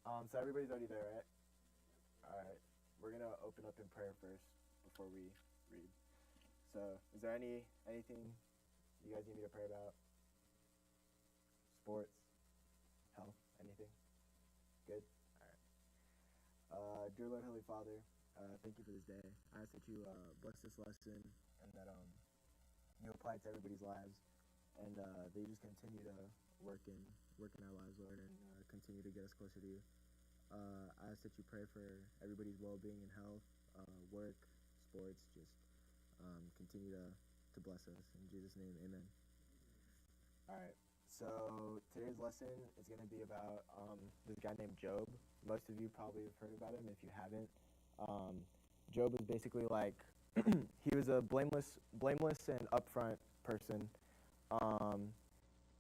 So everybody's already there, right? All right. We're gonna open up in prayer first before we read. So, is there anything you guys need me to pray about? Sports, health, anything? Good. All right. Dear Lord, Holy Father, thank you for this day. I ask that you bless this lesson and that you apply it to everybody's lives, and that you just continue to work in our lives, Lord, and continue to get us closer to you. I ask that you pray for everybody's well-being and health, work, sports, just continue to bless us. In Jesus' name, amen. All right. So today's lesson is going to be about this guy named Job. Most of you probably have heard about him. If you haven't, Job is basically like he was a blameless and upfront person.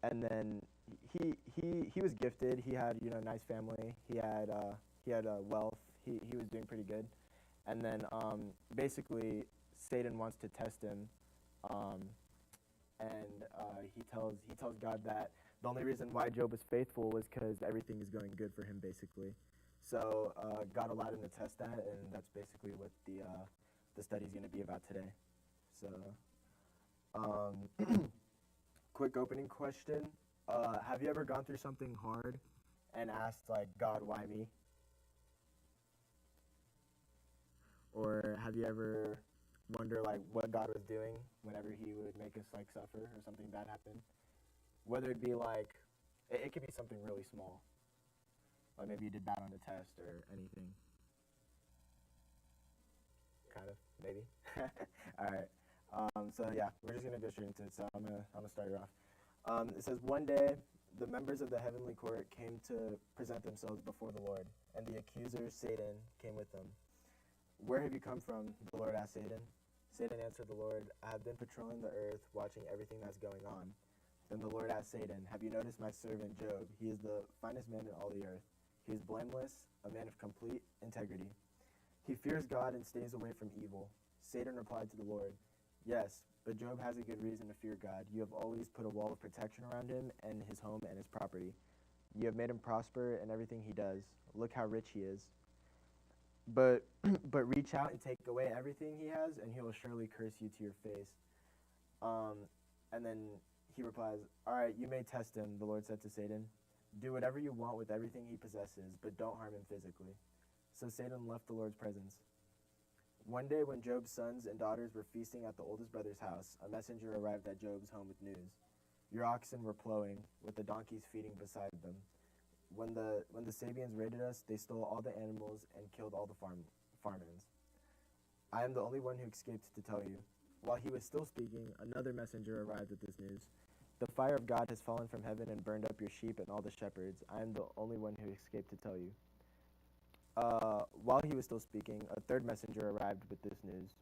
And then he was gifted. He had a nice family. He had wealth. He was doing pretty good. And then basically Satan wants to test him, and he tells God that the only reason why Job was faithful was because everything is going good for him, basically. So God allowed him to test that, and that's basically what the study is going to be about today. So, quick opening question: have you ever gone through something hard and asked like God, why me? Or have you ever wonder like what God was doing whenever He would make us like suffer or something bad happen? Whether it be like it could be something really small, like maybe you did bad on a test or anything. Kind of, maybe. All right. So yeah, we're just gonna go straight into it. So I'm gonna start it off. It says one day the members of the heavenly court came to present themselves before the Lord, and the accuser Satan came with them. Where have you come from? The Lord asked Satan. Satan answered the Lord, I have been patrolling the earth, watching everything that's going on. Then the Lord asked Satan, have you noticed my servant Job? He is the finest man in all the earth. He is blameless, a man of complete integrity. He fears God and stays away from evil. Satan replied to the Lord, yes, but Job has a good reason to fear God. You have always put a wall of protection around him and his home and his property. You have made him prosper in everything he does. Look how rich he is. But but reach out and take away everything he has, and he will surely curse you to your face. Um, and then he replies, all right, you may test him, the Lord said to Satan. Do whatever you want with everything he possesses, but don't harm him physically. So Satan left the Lord's presence. One day when Job's sons and daughters were feasting at the oldest brother's house, a messenger arrived at Job's home with news. Your oxen were plowing, with the donkeys feeding beside them. When the Sabians raided us, they stole all the animals and killed all the farmhands. I am the only one who escaped to tell you. While he was still speaking, another messenger arrived with this news. The fire of God has fallen from heaven and burned up your sheep and all the shepherds. I am the only one who escaped to tell you. While he was still speaking, a third messenger arrived with this news.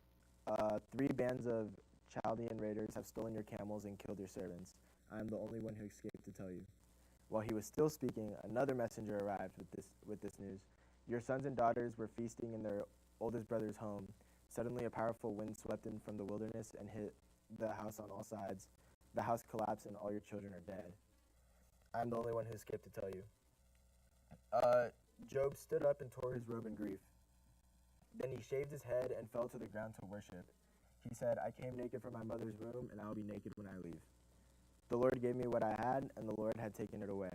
3 bands of Chaldean raiders have stolen your camels and killed your servants. I am the only one who escaped to tell you. While he was still speaking, another messenger arrived with this news. Your sons and daughters were feasting in their oldest brother's home. Suddenly a powerful wind swept in from the wilderness and hit the house on all sides. The house collapsed and all your children are dead. I'm the only one who escaped to tell you. Job stood up and tore his robe in grief. Then he shaved his head and fell to the ground to worship. He said, I came naked from my mother's womb, and I will be naked when I leave. The Lord gave me what I had, and the Lord had taken it away.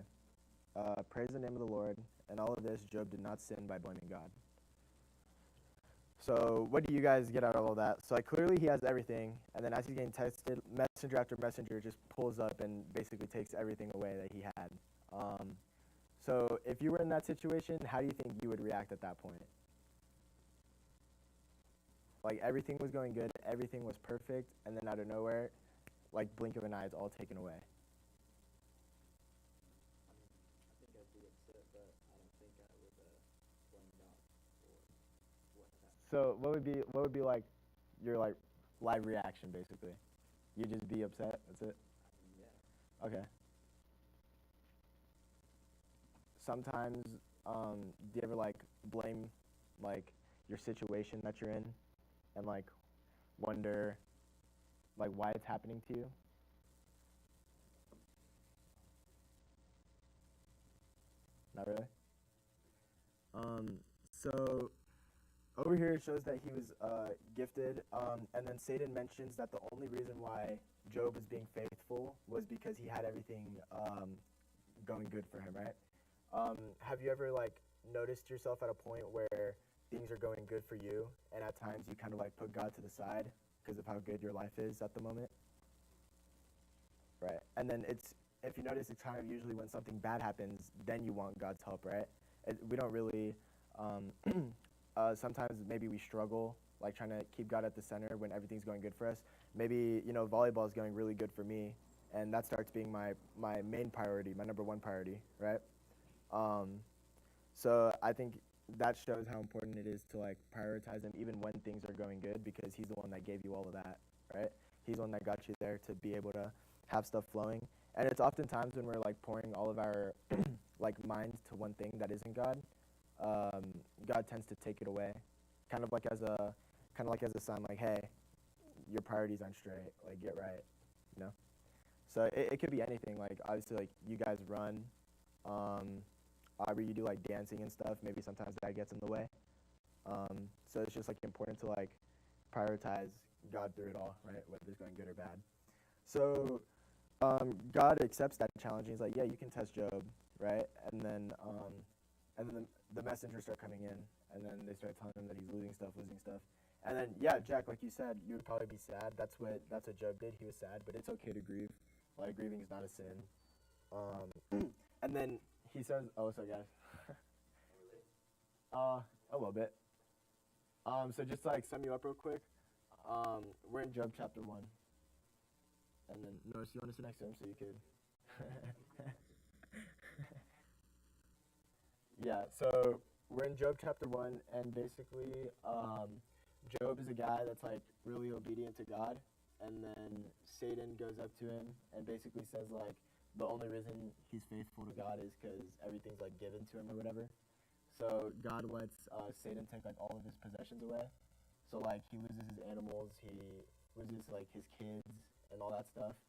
Praise the name of the Lord. And all of this, Job did not sin by blaming God. So what do you guys get out of all that? So clearly he has everything, and then as he's getting tested, messenger after messenger just pulls up and basically takes everything away that he had. So if you were in that situation, how do you think you would react at that point? Like everything was going good, everything was perfect, and then out of nowhere, like blink of an eye, it's all taken away. I think I'd be upset, but I don't think I would blame God for what happened. So what would be like your like live reaction basically? You just be upset. That's it. Yeah. Okay. Sometimes, do you ever like blame like your situation that you're in, and like wonder like why it's happening to you? Not really. So over here it shows that he was gifted, and then Satan mentions that the only reason why Job was being faithful was because he had everything going good for him, right? Have you ever like noticed yourself at a point where things are going good for you, and at times you kind of like put God to the side because of how good your life is at the moment, right? And then it's if you notice, it's kind of usually when something bad happens, then you want God's help, right? We don't really. Sometimes maybe we struggle like trying to keep God at the center when everything's going good for us. Maybe volleyball is going really good for me, and that starts being my main priority, my number one priority, right? So I think that shows how important it is to like prioritize him even when things are going good, because he's the one that gave you all of that, right? He's the one that got you there to be able to have stuff flowing. And it's oftentimes when we're like pouring all of our like minds to one thing that isn't God, God tends to take it away, kind of like as a sign, like, hey, your priorities aren't straight, like get right, you know. So it could be anything. Like obviously, like you guys run, Aubrey, you do like dancing and stuff. Maybe sometimes that gets in the way. So it's just like important to like prioritize God through it all, right? Whether it's going good or bad. So God accepts that challenge. He's like, yeah, you can test Job, right? And then the messengers start coming in, and then they start telling him that he's losing stuff. And then, yeah, Jack, like you said, you would probably be sad. That's what Job did. He was sad, but it's okay to grieve. Like, grieving is not a sin. And then he says, oh, sorry, guys. A little bit. So just to, like, sum you up real quick, we're in Job chapter 1. And then, Norris, you want to sit next to him so you could... Yeah, so we're in Job chapter 1, and basically, Job is a guy that's like really obedient to God, and then Satan goes up to him and basically says like the only reason he's faithful to God is because everything's like given to him or whatever. So God lets Satan take like all of his possessions away. So like he loses his animals, he loses like his kids and all that stuff,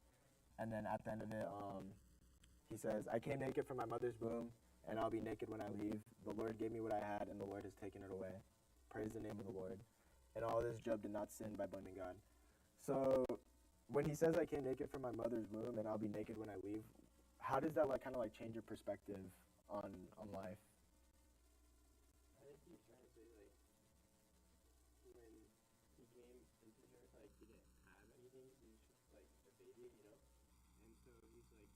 and then at the end of it, he says, "I came naked from my mother's womb, and I'll be naked when I leave. The Lord gave me what I had, and the Lord has taken it away. Praise the name of the Lord." And all this, Job did not sin by blaming God. So when he says, "I came naked from my mother's womb, and I'll be naked when I leave," how does that like kind of like change your perspective on life? I think he's trying to say, like, when he came into the earth, like, he didn't have anything. He was just, like, a baby, you know? And so he's like,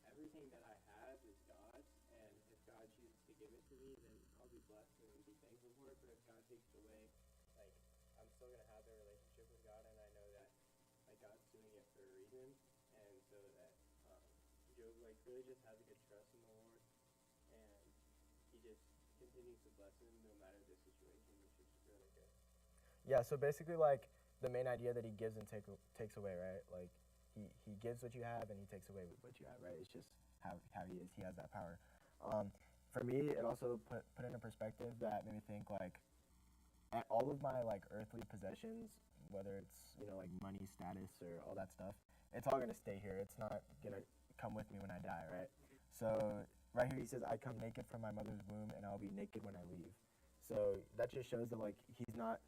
everything that I have is God's, and if God chooses to give it to me, then I'll be blessed and be thankful for it. But if God takes it away, like, I'm still going to have a relationship with God, and I know that, like, God's doing it for a reason. And so that Job, like, really just has a good trust in the Lord, and he just continues to bless him no matter the situation, which is really good. Yeah, so basically like the main idea that he gives and takes away, right? Like he gives what you have and he takes away what you have, right? It's just how he is. He has that power. For me, it also put into perspective that made me think like all of my like earthly possessions, whether it's like money, status, or all that stuff, it's all gonna stay here. It's not gonna come with me when I die, right? So right here he says, "I come naked from my mother's womb, and I'll be naked when I leave." So that just shows that like he's not.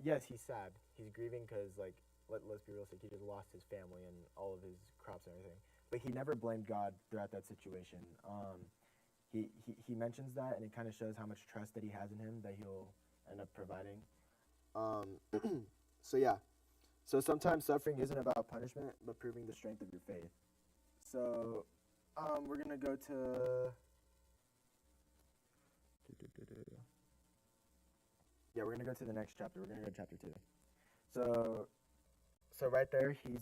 Yes, he's sad. He's grieving because like let's be realistic. He just lost his family and all of his crops and everything. But he never blamed God throughout that situation. He mentions that, and it kind of shows how much trust that he has in him that he'll end up providing. So yeah. So sometimes suffering isn't about punishment, but proving the strength of your faith. So we're gonna go to. Yeah, we're gonna go to the next chapter. We're gonna go to chapter 2. So right there, he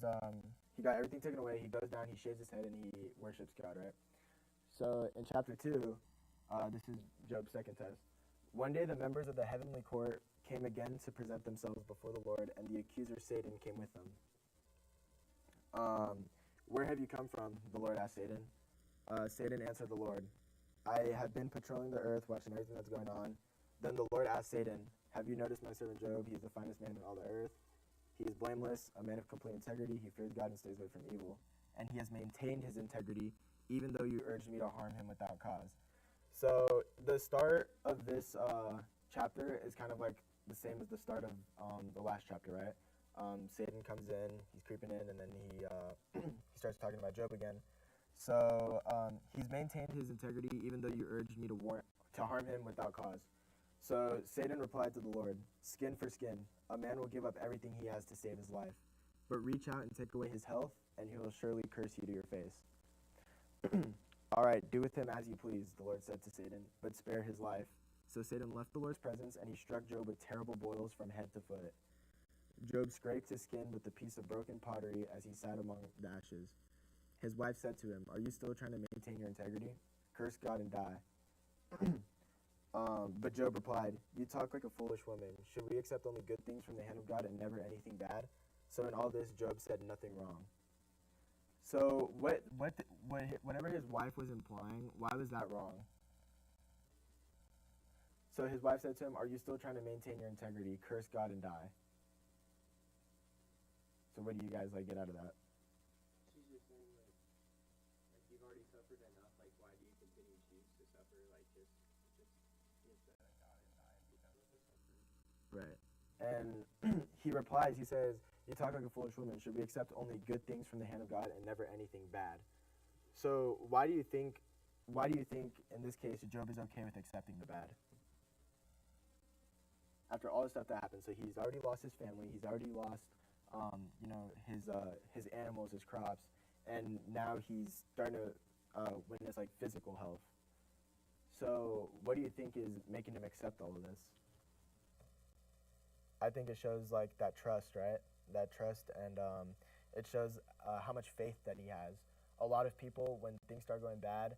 got everything taken away. He goes down, he shaves his head, and he worships God. Right. So in chapter 2, this is Job's second test. One day, the members of the heavenly court came again to present themselves before the Lord, and the accuser Satan came with them. Where have you come from? The Lord asked Satan. Satan answered the Lord, "I have been patrolling the earth, watching everything that's going on." Then the Lord asked Satan, "Have you noticed my servant Job? He is the finest man in all the earth. He is blameless, a man of complete integrity. He fears God and stays away from evil. And he has maintained his integrity, even though you urged me to harm him without cause." So the start of this chapter is kind of like the same as the start of the last chapter, right? Satan comes in, he's creeping in, and then he starts talking about Job again. So he's maintained his integrity even though you urged me to harm him without cause. So Satan replied to the Lord, "Skin for skin, a man will give up everything he has to save his life. But reach out and take away his health, and he will surely curse you to your face." "All right, do with him as you please," the Lord said to Satan, "but spare his life." So Satan left the Lord's presence, and he struck Job with terrible boils from head to foot. Job scraped his skin with a piece of broken pottery as he sat among the ashes. His wife said to him, "Are you still trying to maintain your integrity? Curse God and die." But Job replied, "You talk like a foolish woman. Should we accept only good things from the hand of God and never anything bad?" So in all this, Job said nothing wrong. So whatever his wife was implying, why was that wrong? So his wife said to him, "Are you still trying to maintain your integrity? Curse God and die." So what do you guys get out of that? She's just saying like you've already suffered enough. Like why do you continue to choose to suffer? Like just give the God and die because of the suffering. Right. And he replies, he says, "You talk like a foolish woman. Should we accept only good things from the hand of God and never anything bad?" So why do you think in this case Job is okay with accepting the bad? After all the stuff that happened, so he's already lost his family, he's already lost his animals, his crops, and now he's starting to witness physical health. So what do you think is making him accept all of this? I think it shows that trust, right? That trust, and it shows how much faith that he has. A lot of people, when things start going bad,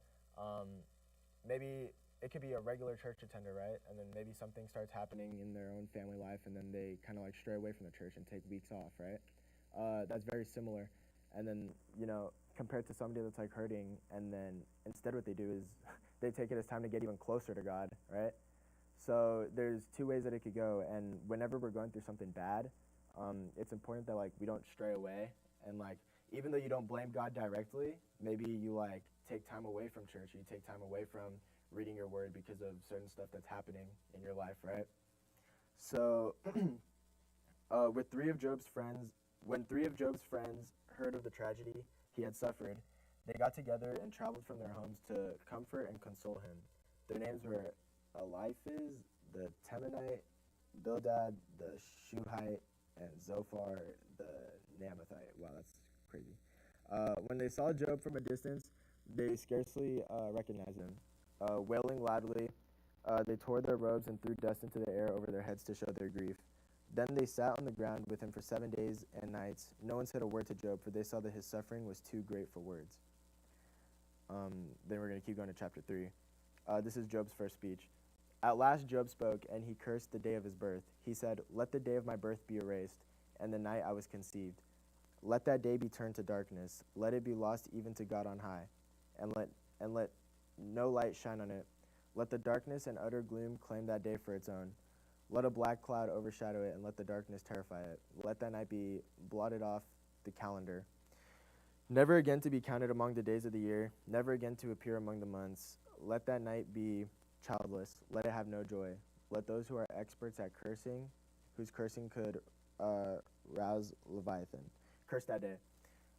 maybe it could be a regular church attender, right? And then maybe something starts happening in their own family life, and then they kind of stray away from the church and take weeks off, right? That's very similar. And then, compared to somebody that's hurting, and then instead what they do is they take it as time to get even closer to God, right? So there's two ways that it could go, and whenever we're going through something bad, it's important that we don't stray away, and even though you don't blame God directly, maybe you take time away from church, you take time away from reading your word because of certain stuff that's happening in your life, right? So when three of Job's friends heard of the tragedy he had suffered, they got together and traveled from their homes to comfort and console him. Their names were Eliphaz, the Temanite, Bildad, the Shuhite, and Zophar, the Naamathite. Wow, that's crazy. When they saw Job from a distance, they scarcely recognized him. Wailing loudly, they tore their robes and threw dust into the air over their heads to show their grief. Then they sat on the ground with him for 7 days and nights. No one said a word to Job, for they saw that his suffering was too great for words. Then we're going to keep going to chapter 3. This is Job's first speech. At last Job spoke, and he cursed the day of his birth. He said, "Let the day of my birth be erased, and the night I was conceived. Let that day be turned to darkness. Let it be lost even to God on high, and let no light shine on it. Let the darkness and utter gloom claim that day for its own. Let a black cloud overshadow it, and let the darkness terrify it. Let that night be blotted off the calendar. Never again to be counted among the days of the year, never again to appear among the months. Let that night be childless. Let it have no joy. Let those who are experts at cursing, whose cursing could rouse Leviathan, curse that day.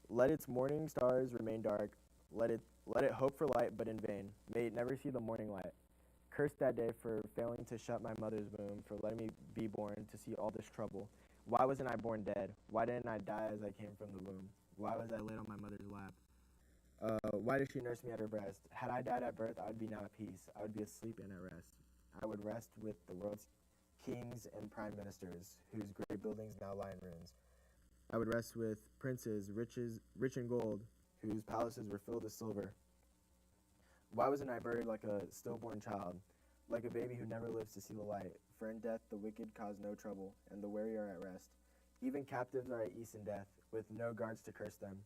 Let its morning stars remain dark. Let it hope for light, but in vain. May it never see the morning light. Curse that day for failing to shut my mother's womb, for letting me be born to see all this trouble. Why wasn't I born dead? Why didn't I die as I came from the womb? Why was I laid on my mother's lap? Why did she nurse me at her breast? Had I died at birth, I would be now at peace. I would be asleep and at rest. I would rest with the world's kings and prime ministers, whose great buildings now lie in ruins. I would rest with princes, rich in gold, whose palaces were filled with silver. Why wasn't I buried like a stillborn child, like a baby who never lives to see the light? For in death the wicked cause no trouble, and the weary are at rest. Even captives are at ease in death, with no guards to curse them.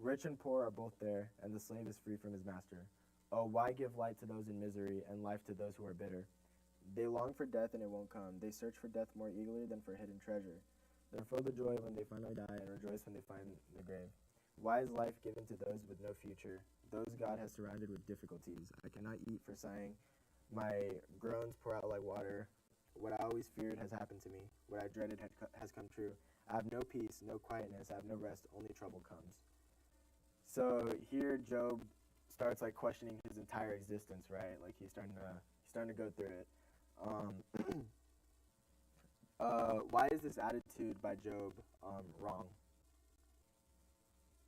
Rich and poor are both there, and the slave is free from his master. Oh, why give light to those in misery, and life to those who are bitter? They long for death, and it won't come. They search for death more eagerly than for hidden treasure. They're filled with joy when they finally die, and rejoice when they find the grave. Why is life given to those with no future, those God has surrounded with difficulties. I cannot eat for sighing. My groans pour out like water. What I always feared has happened to me. What I dreaded has come true. I have no peace, no quietness. I have no rest. Only trouble comes. So here Job starts like questioning his entire existence, right? Like he's starting to go through it. Um, why is this attitude by Job wrong?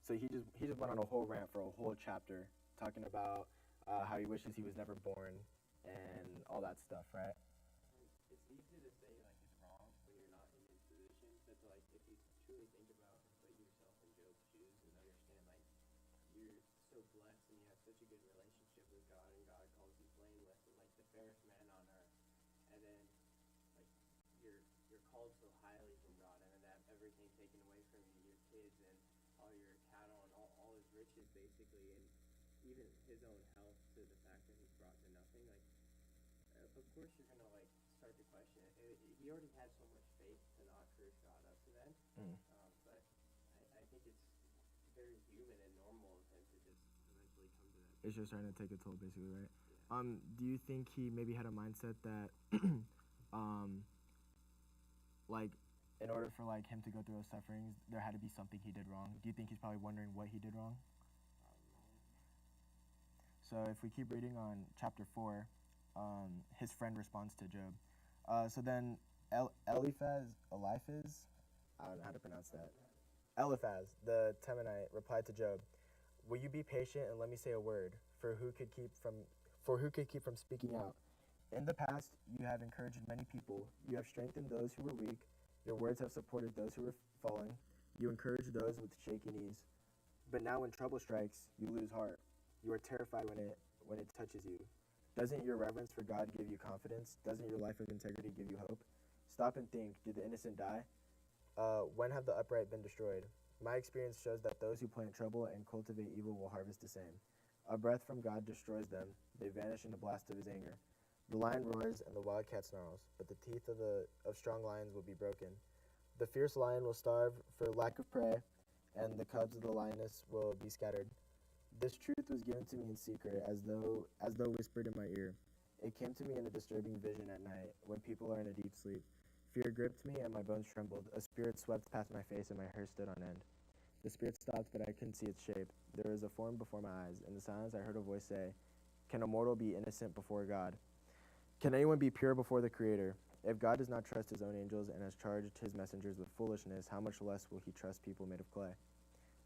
So he just went on a whole rant for a whole chapter talking about how he wishes he was never born and all that stuff, right? It's easy to say like it's wrong when you're not in his position, but like if you truly think about and put yourself in Job's shoes and understand like you're so blessed and you have such a good relationship with God and God calls you blameless and like the fairest man on earth, and then like you're called so highly from God and then to have everything taken away from you, your kids and all your cattle and all his riches basically, and even his own health to the fact that he's brought to nothing, like of course you're gonna like start to question it. He already had so much faith to not curse God up to then, but I think it's very human and normal of him to just eventually come to that. It's just starting to take a toll, basically, right? Yeah. Do you think he maybe had a mindset that, like, in order for like him to go through those sufferings, there had to be something he did wrong? Do you think he's probably wondering what he did wrong? So if we keep reading on chapter 4, his friend responds to Job. So then Eliphaz, I don't know how to pronounce that. Eliphaz, the Temanite, replied to Job, "Will you be patient and let me say a word? For who could keep from speaking out? In the past, you have encouraged many people. You have strengthened those who were weak. Your words have supported those who were falling. You encourage those with shaky knees. But now when trouble strikes, you lose heart. You are terrified when it touches you. Doesn't your reverence for God give you confidence? Doesn't your life of integrity give you hope? Stop and think, did the innocent die? When have the upright been destroyed? My experience shows that those who plant trouble and cultivate evil will harvest the same. A breath from God destroys them. They vanish in the blast of his anger. The lion roars and the wildcat snarls, but the teeth of strong lions will be broken. The fierce lion will starve for lack of prey, and the cubs of the lioness will be scattered. This truth was given to me in secret, as though whispered in my ear. It came to me in a disturbing vision at night, when people are in a deep sleep. Fear gripped me, and my bones trembled. A spirit swept past my face, and my hair stood on end. The spirit stopped, but I couldn't see its shape. There was a form before my eyes. In the silence, I heard a voice say, "Can a mortal be innocent before God? Can anyone be pure before the Creator? If God does not trust his own angels and has charged his messengers with foolishness, how much less will he trust people made of clay?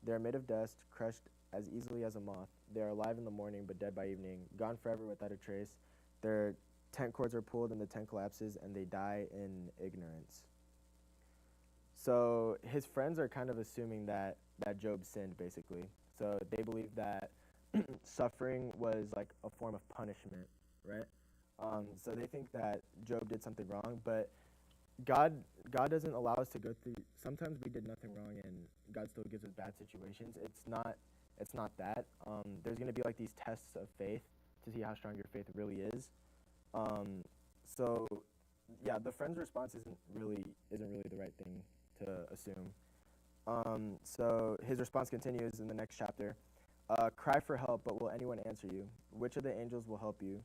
They are made of dust, crushed as easily as a moth. They are alive in the morning, but dead by evening, gone forever without a trace. Their tent cords are pulled and the tent collapses, and they die in ignorance." So his friends are kind of assuming that Job sinned, basically. So they believe that suffering was like a form of punishment, right? So they think that Job did something wrong, but God doesn't allow us to go through. Sometimes we did nothing wrong, and God still gives us bad situations. It's not that. There's gonna be like these tests of faith to see how strong your faith really is. So yeah, the friend's response isn't really the right thing to assume. So his response continues in the next chapter. Cry for help, but will anyone answer you? Which of the angels will help you?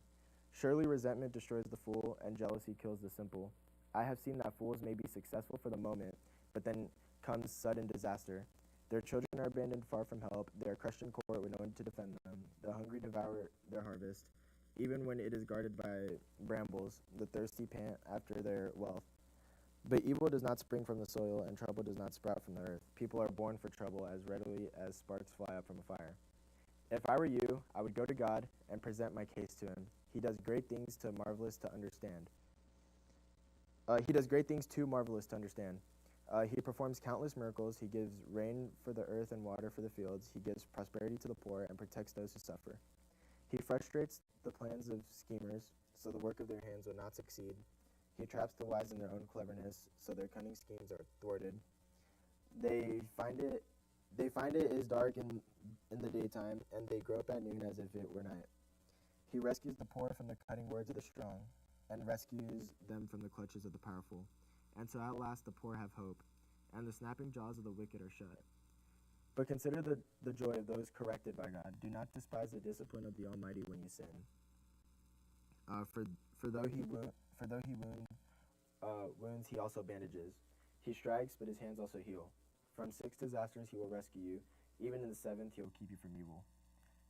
Surely resentment destroys the fool, and jealousy kills the simple. I have seen that fools may be successful for the moment, but then comes sudden disaster. Their children are abandoned far from help. They are crushed in court with no one to defend them. The hungry devour their harvest. Even when it is guarded by brambles, the thirsty pant after their wealth. But evil does not spring from the soil, and trouble does not sprout from the earth. People are born for trouble as readily as sparks fly up from a fire. If I were you, I would go to God and present my case to him. He does great things too marvelous to understand. He performs countless miracles. He gives rain for the earth and water for the fields. He gives prosperity to the poor and protects those who suffer. He frustrates the plans of schemers, so the work of their hands will not succeed. He traps the wise in their own cleverness, so their cunning schemes are thwarted. They find it is dark in the daytime, and they grope at noon as if it were night. He rescues the poor from the cutting words of the strong, and rescues them from the clutches of the powerful. And so at last the poor have hope, and the snapping jaws of the wicked are shut. But consider the joy of those corrected by God. Do not despise the discipline of the Almighty when you sin. For though he wounds, he also bandages. He strikes, but his hands also heal. From 6 disasters he will rescue you. Even in the 7th he will keep you from evil.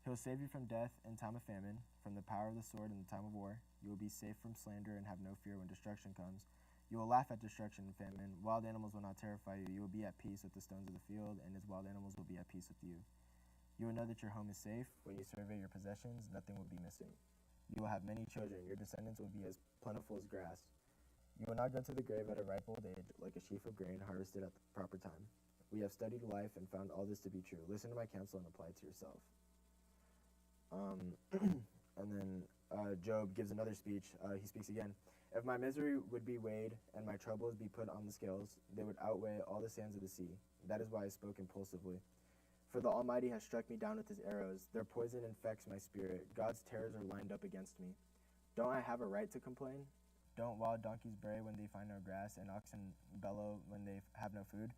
He will save you from death in time of famine, from the power of the sword in the time of war. You will be safe from slander and have no fear when destruction comes. You will laugh at destruction and famine. Wild animals will not terrify you. You will be at peace with the stones of the field, and his wild animals will be at peace with you. You will know that your home is safe. When you survey your possessions, nothing will be missing. You will have many children. Your descendants will be as plentiful as grass. You will not go to the grave at a ripe old age, like a sheaf of grain harvested at the proper time. We have studied life and found all this to be true. Listen to my counsel and apply it to yourself. And then Job gives another speech. He speaks again. If my misery would be weighed and my troubles be put on the scales, they would outweigh all the sands of the sea. That is why I spoke impulsively. For the Almighty has struck me down with his arrows. Their poison infects my spirit. God's terrors are lined up against me. Don't I have a right to complain? Don't wild donkeys bray when they find no grass, and oxen bellow when they have no food?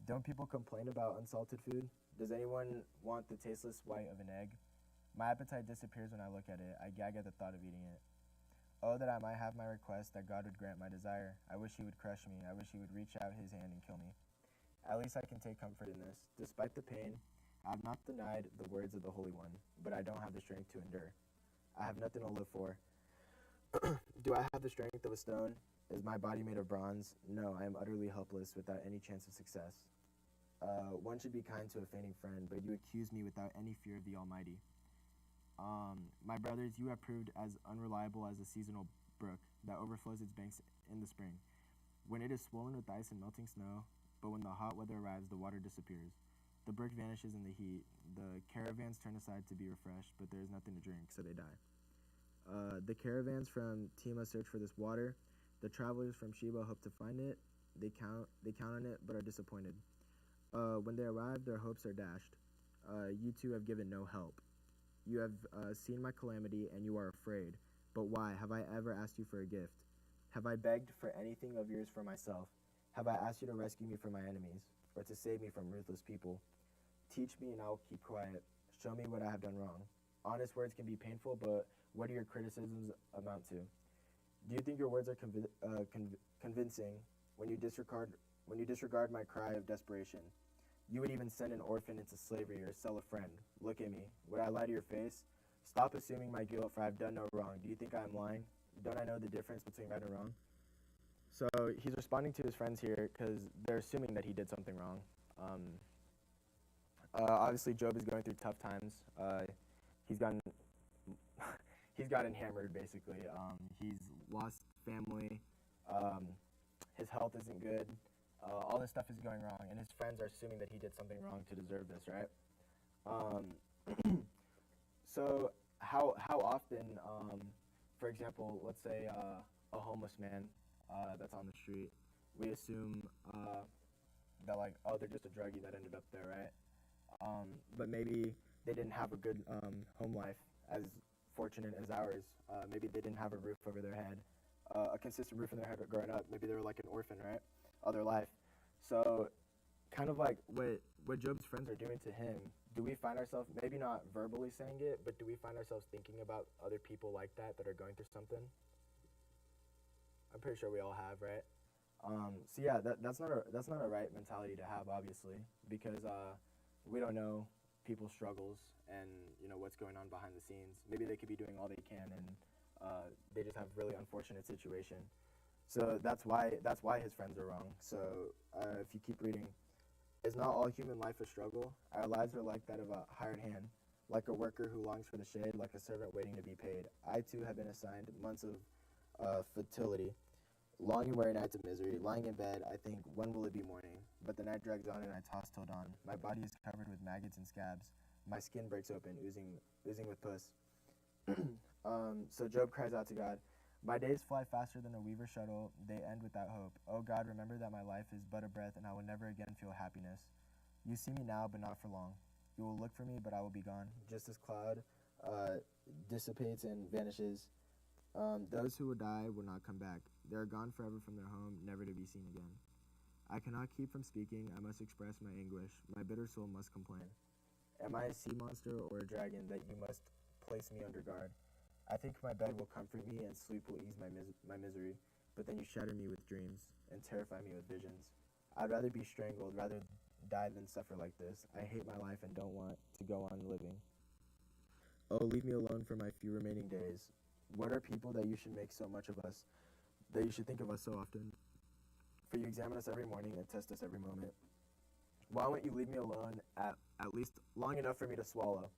Don't people complain about unsalted food? Does anyone want the tasteless white of an egg? My appetite disappears when I look at it. I gag at the thought of eating it. Oh, that I might have my request, that God would grant my desire. I wish he would crush me. I wish he would reach out his hand and kill me. At least I can take comfort in this. Despite the pain, I have not denied the words of the Holy One, but I don't have the strength to endure. I have nothing to live for. Do I have the strength of a stone? Is my body made of bronze? No, I am utterly helpless, without any chance of success. One should be kind to a fainting friend, but you accuse me without any fear of the Almighty. My brothers, you have proved as unreliable as a seasonal brook that overflows its banks in the spring, when it is swollen with ice and melting snow, but when the hot weather arrives, the water disappears. The brook vanishes in the heat. The caravans turn aside to be refreshed, but there is nothing to drink, so they die. The caravans from Tema search for this water. The travelers from Sheba hope to find it. They count on it, but are disappointed. When they arrive, their hopes are dashed. You two have given no help. You have seen my calamity, and you are afraid. But why? Have I ever asked you for a gift? Have I begged for anything of yours for myself? Have I asked you to rescue me from my enemies, or to save me from ruthless people? Teach me, and I will keep quiet. Show me what I have done wrong. Honest words can be painful, but what do your criticisms amount to? Do you think your words are convincing when you disregard my cry of desperation? You would even send an orphan into slavery or sell a friend. Look at me. Would I lie to your face? Stop assuming my guilt, for I have done no wrong. Do you think I am lying? Don't I know the difference between right and wrong? So he's responding to his friends here because they're assuming that he did something wrong. Obviously, Job is going through tough times. He's gotten hammered, basically. He's lost family. His health isn't good. All this stuff is going wrong, and his friends are assuming that he did something wrong to deserve this, right? So how often, for example, let's say a homeless man that's on the street, we assume that, like, oh, they're just a druggie that ended up there, right? But maybe they didn't have a good home life as fortunate as ours. Maybe they didn't have a roof over their head, a consistent roof in their head growing up. Maybe they were like an orphan, right, all their life. So kind of like what Job's friends are doing to him, do we find ourselves, maybe not verbally saying it, but do we find ourselves thinking about other people like that are going through something? I'm pretty sure we all have, right? So yeah, that's not a right mentality to have, obviously, because we don't know people's struggles and what's going on behind the scenes. Maybe they could be doing all they can, and they just have really unfortunate situation. So that's why his friends are wrong. So if you keep reading, is not all human life a struggle? Our lives are like that of a hired hand, like a worker who longs for the shade, like a servant waiting to be paid. I too have been assigned months of fertility, longing weary nights of misery. Lying in bed, I think, when will it be morning? But the night drags on and I toss till dawn. My body is covered with maggots and scabs. My skin breaks open, oozing with pus. So Job cries out to God. My days fly faster than a weaver's shuttle. They end without hope. Oh God, remember that my life is but a breath, and I will never again feel happiness. You see me now, but not for long. You will look for me, but I will be gone. Just as cloud dissipates and vanishes, those who will die will not come back. They are gone forever from their home, never to be seen again. I cannot keep from speaking. I must express my anguish. My bitter soul must complain. Am I a sea monster or a dragon that you must place me under guard? I think my bed will comfort me and sleep will ease my misery, but then you shatter me with dreams and terrify me with visions. I'd rather be strangled, rather die than suffer like this. I hate my life and don't want to go on living. Oh, leave me alone for my few remaining days. What are people that you should make so much of us, that you should think of us so often? For you examine us every morning and test us every moment. Why won't you leave me alone at least long enough for me to swallow?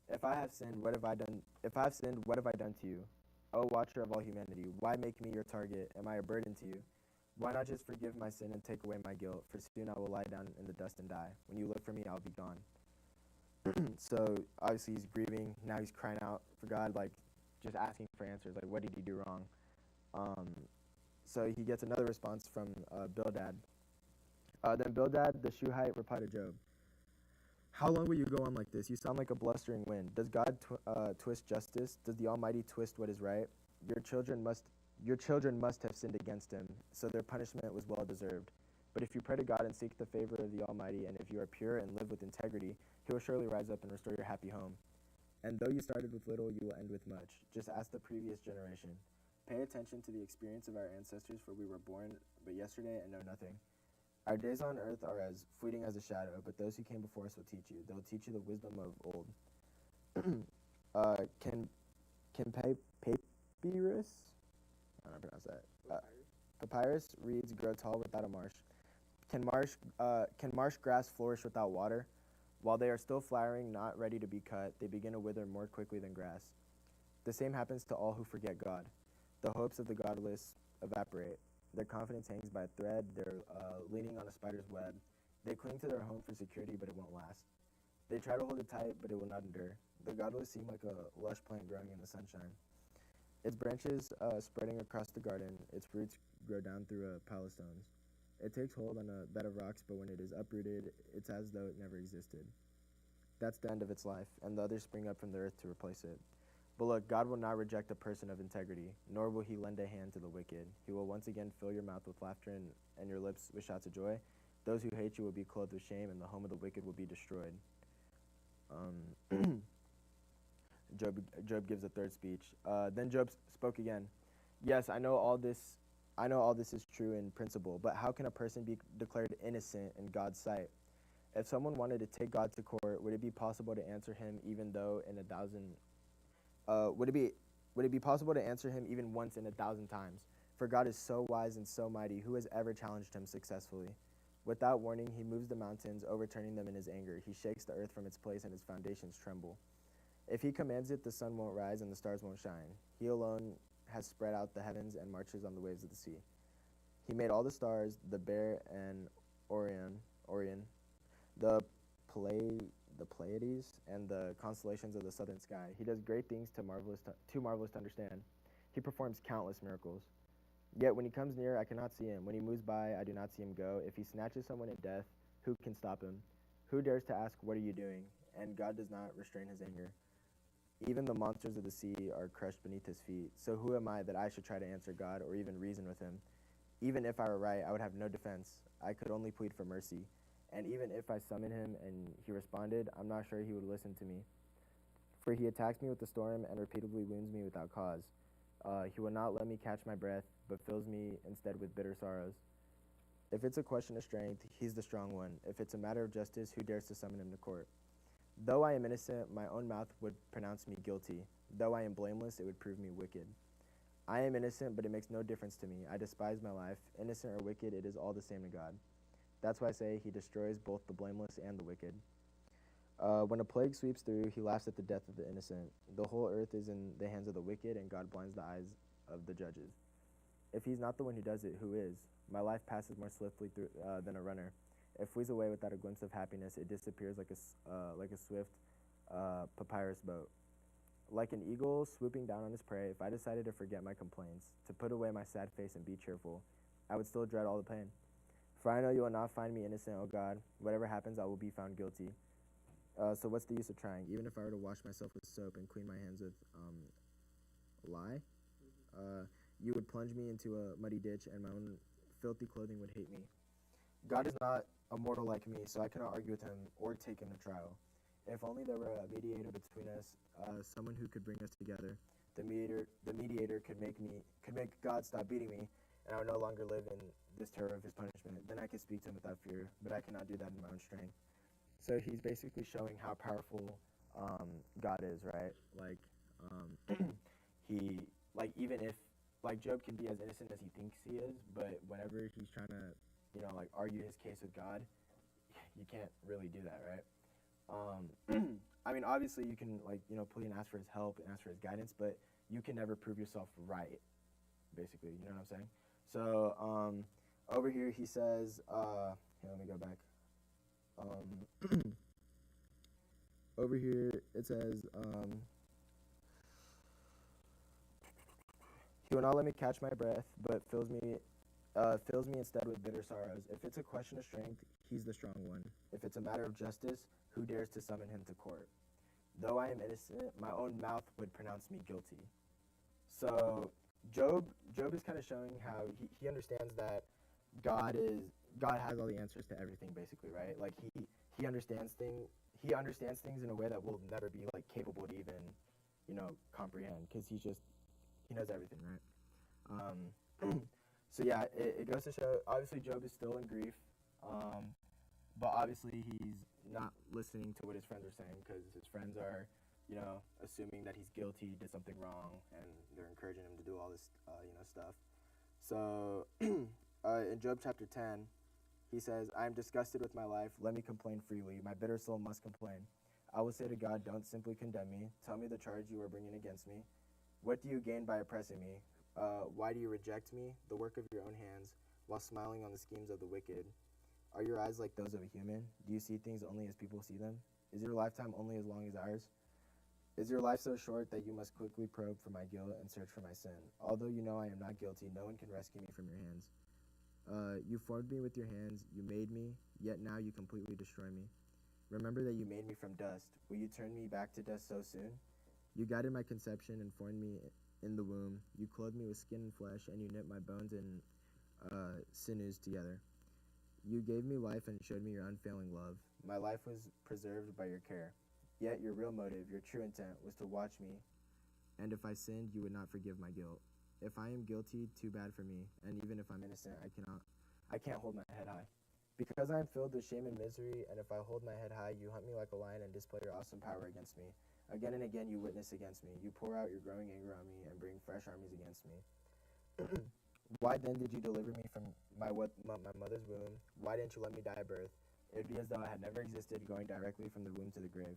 If I have sinned, what have I done? If I have sinned, what have I done to you? O watcher of all humanity, why make me your target? Am I a burden to you? Why not just forgive my sin and take away my guilt? For soon I will lie down in the dust and die. When you look for me, I'll be gone. So obviously he's grieving. Now he's crying out for God, like just asking for answers. Like, what did he do wrong? So he gets another response from Bildad. Then Bildad the Shuhite replied to Job, how long will you go on like this? You sound like a blustering wind. Does God twist justice? Does the Almighty twist what is right? Your children must have sinned against him, so their punishment was well deserved. But if you pray to God and seek the favor of the Almighty, and if you are pure and live with integrity, he will surely rise up and restore your happy home. And though you started with little, you will end with much. Just ask the previous generation. Pay attention to the experience of our ancestors, for we were born but yesterday and know nothing. Our days on earth are as fleeting as a shadow, but those who came before us will teach you. They'll teach you the wisdom of old. Can papyrus? I don't know how to pronounce that. Papyrus reeds grow tall without a marsh. Can marsh grass flourish without water? While they are still flowering, not ready to be cut, they begin to wither more quickly than grass. The same happens to all who forget God. The hopes of the godless evaporate. Their confidence hangs by a thread. They're leaning on a spider's web. They cling to their home for security, but it won't last. They try to hold it tight, but it will not endure. The godless seem like a lush plant growing in the sunshine. Its branches spreading across the garden, its roots grow down through a pile of stones. It takes hold on a bed of rocks, but when it is uprooted, it's as though it never existed. That's the end of its life, and the others spring up from the earth to replace it. But look, God will not reject a person of integrity, nor will he lend a hand to the wicked. He will once again fill your mouth with laughter and your lips with shouts of joy. Those who hate you will be clothed with shame, and the home of the wicked will be destroyed. Job gives a third speech. Then Job spoke again. Yes, I know all this is true in principle, but how can a person be declared innocent in God's sight? If someone wanted to take God to court, would it be possible to answer him even though in a thousand would it be possible to answer him even once in 1,000 times? For God is so wise and so mighty, who has ever challenged him successfully? Without warning, he moves the mountains, overturning them in his anger. He shakes the earth from its place, and its foundations tremble. If he commands it, the sun won't rise and the stars won't shine. He alone has spread out the heavens and marches on the waves of the sea. He made all the stars, the Bear and Orion, the Pleiades, and the constellations of the southern sky. He does great things too marvelous to understand. He performs countless miracles. Yet when he comes near, I cannot see him. When he moves by, I do not see him go. If he snatches someone at death, who can stop him? Who dares to ask, what are you doing? And God does not restrain his anger. Even the monsters of the sea are crushed beneath his feet. So who am I that I should try to answer God or even reason with him? Even if I were right, I would have no defense. I could only plead for mercy. And even if I summoned him and he responded, I'm not sure he would listen to me. For he attacks me with the storm and repeatedly wounds me without cause. He will not let me catch my breath, but fills me instead with bitter sorrows. If it's a question of strength, he's the strong one. If it's a matter of justice, who dares to summon him to court? Though I am innocent, my own mouth would pronounce me guilty. Though I am blameless, it would prove me wicked. I am innocent, but it makes no difference to me. I despise my life. Innocent or wicked, it is all the same to God. That's why I say he destroys both the blameless and the wicked. When a plague sweeps through, he laughs at the death of the innocent. The whole earth is in the hands of the wicked, and God blinds the eyes of the judges. If he's not the one who does it, who is? My life passes more swiftly than a runner. It flees away without a glimpse of happiness. It disappears like a swift papyrus boat. Like an eagle swooping down on his prey, if I decided to forget my complaints, to put away my sad face and be cheerful, I would still dread all the pain. For I know you will not find me innocent, O God. Whatever happens, I will be found guilty. So what's the use of trying? Even if I were to wash myself with soap and clean my hands with lye, you would plunge me into a muddy ditch, and my own filthy clothing would hate me. God is not a mortal like me, so I cannot argue with him or take him to trial. If only there were a mediator between us, someone who could bring us together. The mediator could make God stop beating me, and I would no longer live in this terror of his punishment. Then I could speak to him without fear, but I cannot do that in my own strength. So he's basically showing how powerful God is, right? Like he like even if like Job can be as innocent as he thinks he is, but whenever he's trying to like argue his case with God, you can't really do that, right? I mean, obviously you can plea and ask for his help and ask for his guidance, but you can never prove yourself right. Basically, you know what I'm saying? So over here he says, here, let me go back. Over here it says, he will not let me catch my breath, but fills me instead with bitter sorrows. If it's a question of strength, he's the strong one. If it's a matter of justice, who dares to summon him to court? Though I am innocent, my own mouth would pronounce me guilty. So Job is kind of showing how he understands that God is God has all the answers to everything, basically, right? Like he understands things in a way that we'll never be like capable to even comprehend, because he knows everything, right? So yeah, it goes to show. Obviously, Job is still in grief, but obviously he's not listening to what his friends are saying, because his friends are, assuming that he's guilty, did something wrong, and they're encouraging him to do all this, stuff. So in Job chapter 10, he says, "I am disgusted with my life. Let me complain freely. My bitter soul must complain. I will say to God, don't simply condemn me. Tell me the charge you are bringing against me. What do you gain by oppressing me? Why do you reject me, the work of your own hands, while smiling on the schemes of the wicked? Are your eyes like those of a human? Do you see things only as people see them? Is your lifetime only as long as ours? Is your life so short that you must quickly probe for my guilt and search for my sin? Although you know I am not guilty, no one can rescue me from your hands. You formed me with your hands, you made me, yet now you completely destroy me. Remember that you made me from dust. Will you turn me back to dust so soon? You guided my conception and formed me in the womb. You clothed me with skin and flesh, and you knit my bones and sinews together. You gave me life and showed me your unfailing love. My life was preserved by your care. Yet your real motive, your true intent, was to watch me, and if I sinned, you would not forgive my guilt. If I am guilty, too bad for me, and even if I'm innocent, I can't hold my head high. Because I am filled with shame and misery, and if I hold my head high, you hunt me like a lion and display your awesome power against me. Again and again you witness against me. You pour out your growing anger on me and bring fresh armies against me. Why then did you deliver me from my mother's womb? Why didn't you let me die at birth? It would be as though I had never existed, going directly from the womb to the grave.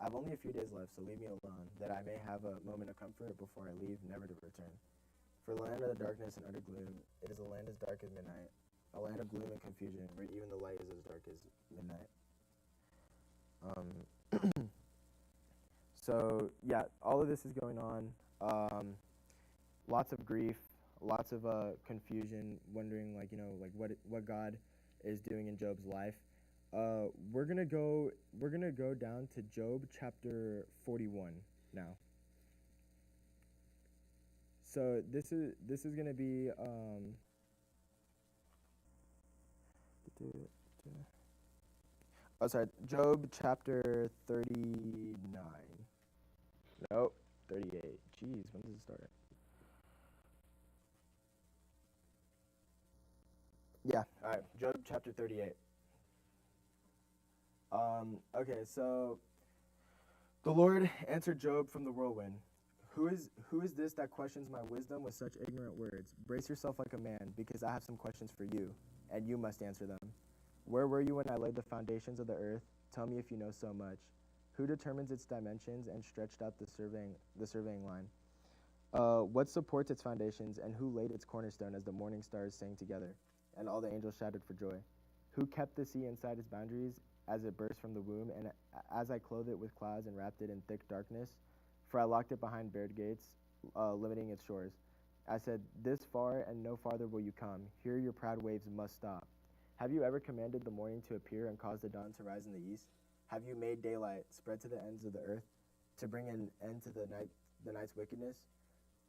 I have only a few days left, so leave me alone, that I may have a moment of comfort before I leave, never to return. For the land of the darkness and utter gloom, it is a land as dark as midnight, a land of gloom and confusion, where even the light is as dark as midnight." So yeah, all of this is going on. Lots of grief, lots of confusion, wondering what God is doing in Job's life. We're gonna go down to Job chapter 41 now. So this is gonna be sorry, Job chapter 39. Nope, 38. Jeez, when does it start? Yeah, all right. Job chapter 38. Okay, so the Lord answered Job from the whirlwind. Who is this that questions my wisdom with such ignorant words? Brace yourself like a man, because I have some questions for you, and you must answer them. Where were you when I laid the foundations of the earth? Tell me if you know so much. Who determines its dimensions and stretched out the surveying line? What supports its foundations, and who laid its cornerstone as the morning stars sang together, and all the angels shouted for joy? Who kept the sea inside its boundaries as it burst from the womb, and as I clothed it with clouds and wrapped it in thick darkness? For I locked it behind barred gates, limiting its shores. I said, this far and no farther will you come. Here your proud waves must stop. Have you ever commanded the morning to appear and caused the dawn to rise in the east? Have you made daylight spread to the ends of the earth, to bring an end to the night's wickedness?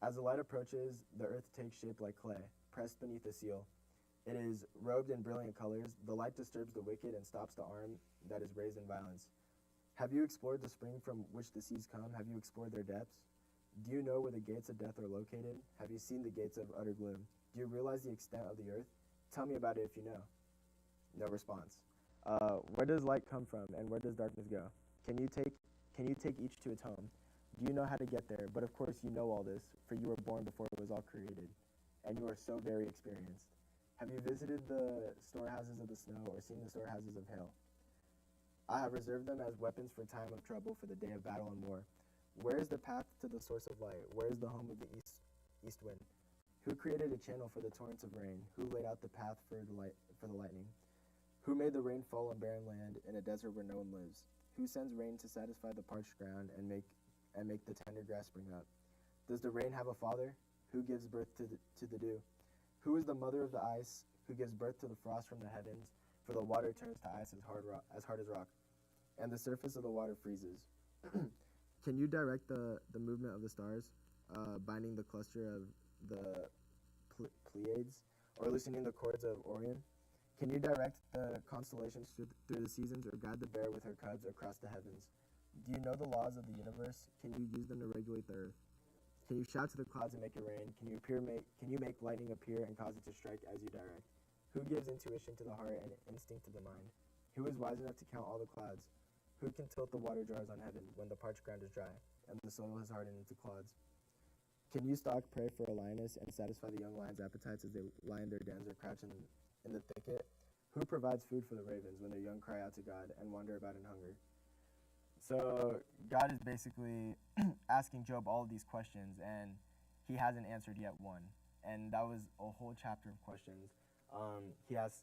As the light approaches, the earth takes shape like clay, pressed beneath a seal. It is robed in brilliant colors. The light disturbs the wicked and stops the arm that is raised in violence. Have you explored the spring from which the seas come? Have you explored their depths? Do you know where the gates of death are located? Have you seen the gates of utter gloom? Do you realize the extent of the earth? Tell me about it if you know. No response. Where does light come from, and where does darkness go? Can you take Can you take each to its home? Do you know how to get there? But of course you know all this, for you were born before it was all created, and you are so very experienced. Have you visited the storehouses of the snow, or seen the storehouses of hail? I have reserved them as weapons for time of trouble, for the day of battle and war. Where is the path to the source of light? Where is the home of the east wind? Who created a channel for the torrents of rain? Who laid out the path for the lightning? Who made the rain fall on barren land in a desert where no one lives? Who sends rain to satisfy the parched ground and make the tender grass spring up? Does the rain have a father? Who gives birth to the dew? Who is the mother of the ice? Who gives birth to the frost from the heavens? For the water turns to ice as hard as rock, and the surface of the water freezes. Can you direct the movement of the stars, binding the cluster of the Pleiades, or loosening the cords of Orion? Can you direct the constellations through the seasons, or guide the bear with her cubs across the heavens? Do you know the laws of the universe? Can you use them to regulate the earth? Can you shout to the clouds and make it rain? Can you make lightning appear and cause it to strike as you direct? Who gives intuition to the heart and instinct to the mind? Who is wise enough to count all the clouds? Who can tilt the water jars on heaven when the parched ground is dry and the soil has hardened into clods? Can you stalk prey for a lioness and satisfy the young lion's appetites as they lie in their dens or crouch in the thicket? Who provides food for the ravens when their young cry out to God and wander about in hunger? So God is basically asking Job all of these questions, and he hasn't answered yet one. And that was a whole chapter of questions. He asks,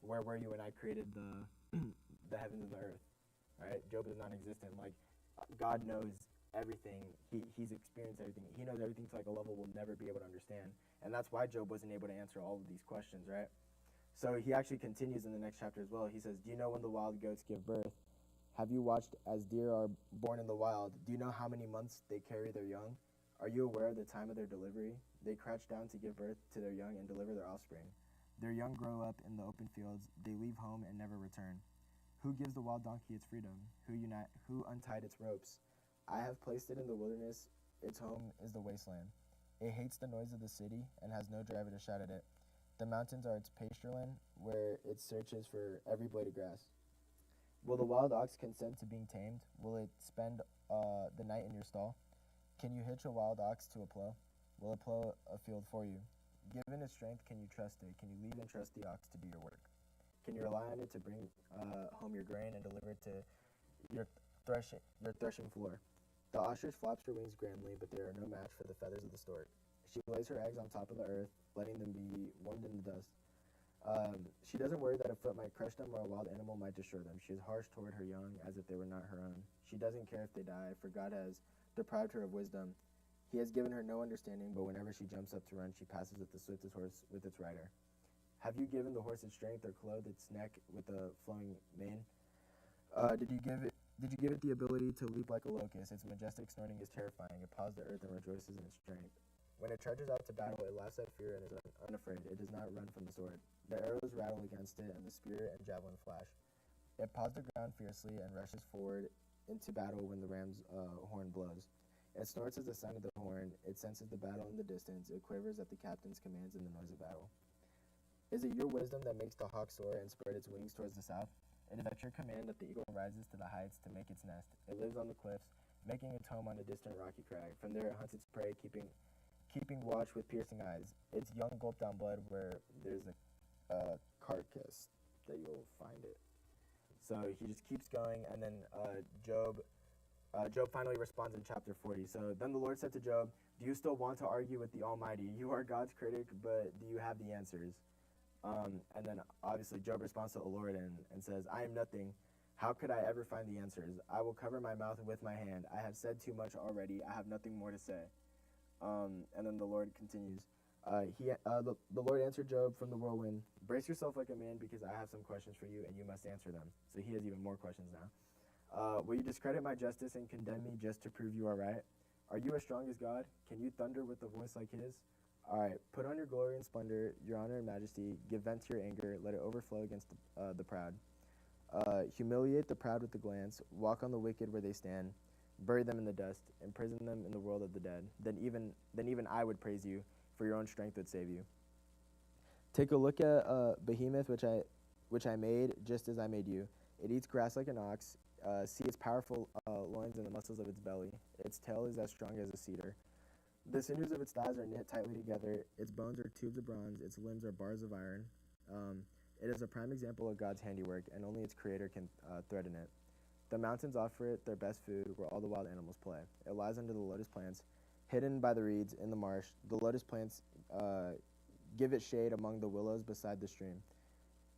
where were you when I created the heavens and the earth? Right? Job is non-existent. Like, God knows everything. He's experienced everything. He knows everything to like a level we'll never be able to understand. And that's why Job wasn't able to answer all of these questions, right? So he actually continues in the next chapter as well. He says, do you know when the wild goats give birth? Have you watched as deer are born in the wild? Do you know how many months they carry their young? Are you aware of the time of their delivery? They crouch down to give birth to their young and deliver their offspring. Their young grow up in the open fields. They leave home and never return. Who gives the wild donkey its freedom? Who untied its ropes? I have placed it in the wilderness. Its home is the wasteland. It hates the noise of the city and has no driver to shout at it. The mountains are its pastureland, where it searches for every blade of grass. Will the wild ox consent to being tamed? Will it spend the night in your stall? Can you hitch a wild ox to a plow? Will it plow a field for you? Given its strength, can you trust it? Can you lead and trust the ox to do your work? Can you rely on it to bring home your grain and deliver it to your threshing floor? The ostrich flaps her wings grandly, but they are no match for the feathers of the stork. She lays her eggs on top of the earth, letting them be warmed in the dust. She doesn't worry that a foot might crush them or a wild animal might destroy them. She is harsh toward her young as if they were not her own. She doesn't care if they die, for God has deprived her of wisdom. He has given her no understanding, but whenever she jumps up to run, she passes at the swiftest horse with its rider. Have you given the horse its strength, or clothed its neck with a flowing mane? Did you give it the ability to leap like a locust? Its majestic snorting is terrifying. It paws the earth and rejoices in its strength. When it charges out to battle, it laughs at fear and is unafraid. It does not run from the sword. The arrows rattle against it, and the spear and javelin flash. It paws the ground fiercely and rushes forward into battle when the ram's horn blows. It snorts at the sound of the horn. It senses the battle in the distance. It quivers at the captain's commands in the noise of battle. Is it your wisdom that makes the hawk soar and spread its wings towards the south? It is at your command that the eagle rises to the heights to make its nest. It lives on the cliffs, making its home on a distant rocky crag. From there it hunts its prey, keeping watch with piercing eyes. Its young gulp down blood where there's a carcass that you'll find it. So he just keeps going, and then Job finally responds in chapter 40. So then the Lord said to Job, do you still want to argue with the Almighty? You are God's critic, but do you have the answers? And then obviously Job responds to the Lord and says, I am nothing. How could I ever find the answers? I will cover my mouth with my hand. I have said too much already. I have nothing more to say. And then the Lord continues. The Lord answered Job from the whirlwind, brace yourself like a man, because I have some questions for you, and you must answer them. So he has even more questions now. Will you discredit my justice and condemn me just to prove you are right? Are you as strong as God? Can you thunder with a voice like his? All right. Put on your glory and splendor, your honor and majesty. Give vent to your anger. Let it overflow against the proud. Humiliate the proud with the glance. Walk on the wicked where they stand. Bury them in the dust. Imprison them in the world of the dead. Then even I would praise you, for your own strength would save you. Take a look at Behemoth, which I made, just as I made you. It eats grass like an ox. See its powerful loins and the muscles of its belly. Its tail is as strong as a cedar. The sinews of its thighs are knit tightly together. Its bones are tubes of bronze. Its limbs are bars of iron. Um, it is a prime example of God's handiwork, and only its creator can threaten it. The mountains offer it their best food, where all the wild animals play. It lies under the lotus plants, hidden by the reeds in the marsh. The lotus plants give it shade among the willows beside the stream.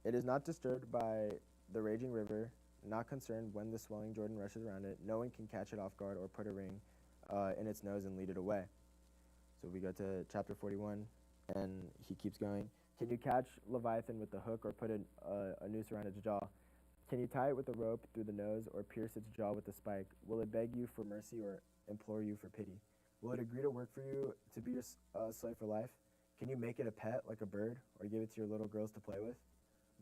It is not disturbed by the raging river, not concerned when the swelling Jordan rushes around it. No one can catch it off guard or put a ring in its nose and lead it away. So we go to chapter 41, and he keeps going. Can you catch Leviathan with the hook or put a noose around its jaw? Can you tie it with a rope through the nose or pierce its jaw with a spike? Will it beg you for mercy or implore you for pity? Will it agree to work for you to be your slave for life? Can you make it a pet like a bird or give it to your little girls to play with?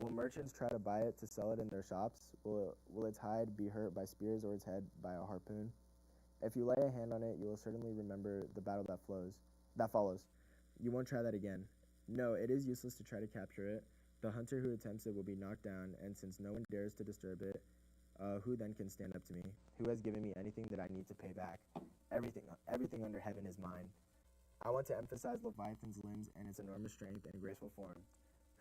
Will merchants try to buy it to sell it in their shops? Will its hide be hurt by spears or its head by a harpoon? If you lay a hand on it, you will certainly remember the battle that follows. You won't try that again. No, it is useless to try to capture it. The hunter who attempts it will be knocked down, and since no one dares to disturb it, who then can stand up to me? Who has given me anything that I need to pay back? Everything under heaven is mine. I want to emphasize Leviathan's limbs and its enormous strength and graceful form.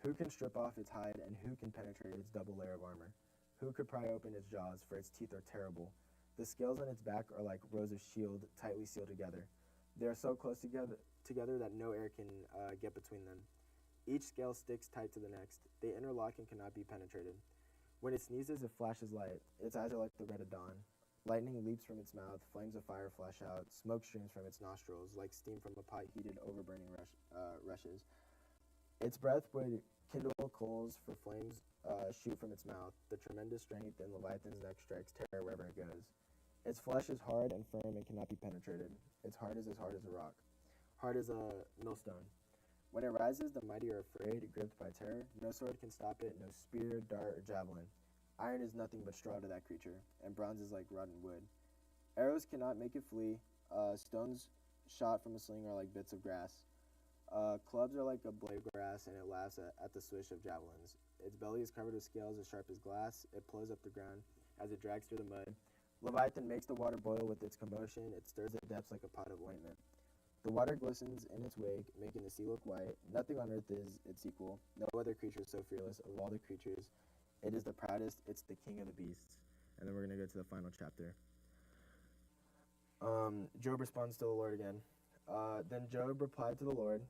Who can strip off its hide, and who can penetrate its double layer of armor? Who could pry open its jaws, for its teeth are terrible. The scales on its back are like rows of shield, tightly sealed together. They are so close together that no air can get between them. Each scale sticks tight to the next. They interlock and cannot be penetrated. When it sneezes, it flashes light. Its eyes are like the red of dawn. Lightning leaps from its mouth. Flames of fire flash out. Smoke streams from its nostrils, like steam from a pot heated over burning rushes. Its breath would kindle coals, for flames shoot from its mouth. The tremendous strength in Leviathan's neck strikes terror wherever it goes. Its flesh is hard and firm and cannot be penetrated. Its heart is as hard as a rock, hard as a millstone. When it rises, the mighty are afraid, gripped by terror. No sword can stop it, no spear, dart, or javelin. Iron is nothing but straw to that creature, and bronze is like rotten wood. Arrows cannot make it flee. Stones shot from a sling are like bits of grass. Clubs are like a blade of grass, and it laughs at the swish of javelins. Its belly is covered with scales as sharp as glass. It plows up the ground as it drags through the mud. Leviathan makes the water boil with its commotion. It stirs the depths like a pot of ointment. The water glistens in its wake, making the sea look white. Nothing on earth is its equal. No other creature is so fearless. Of all the creatures, it is the proudest. It's the king of the beasts. And then we're going to go to the final chapter. Job responds to the Lord again. Then Job replied to the Lord,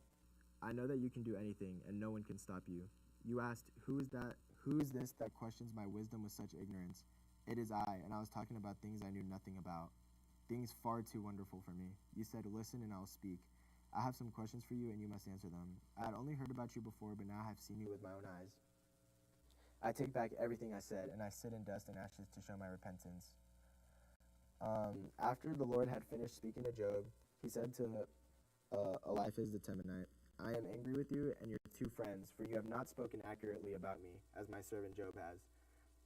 I know that you can do anything, and no one can stop you. You asked, Who is this that questions my wisdom with such ignorance? It is I, and I was talking about things I knew nothing about. Things far too wonderful for me. You said, listen and I will speak. I have some questions for you and you must answer them. I had only heard about you before, but now I have seen you with my own eyes. I take back everything I said, and I sit in dust and ashes to show my repentance. After the Lord had finished speaking to Job, he said to Eliphaz the Temanite, I am angry with you and your two friends, for you have not spoken accurately about me, as my servant Job has.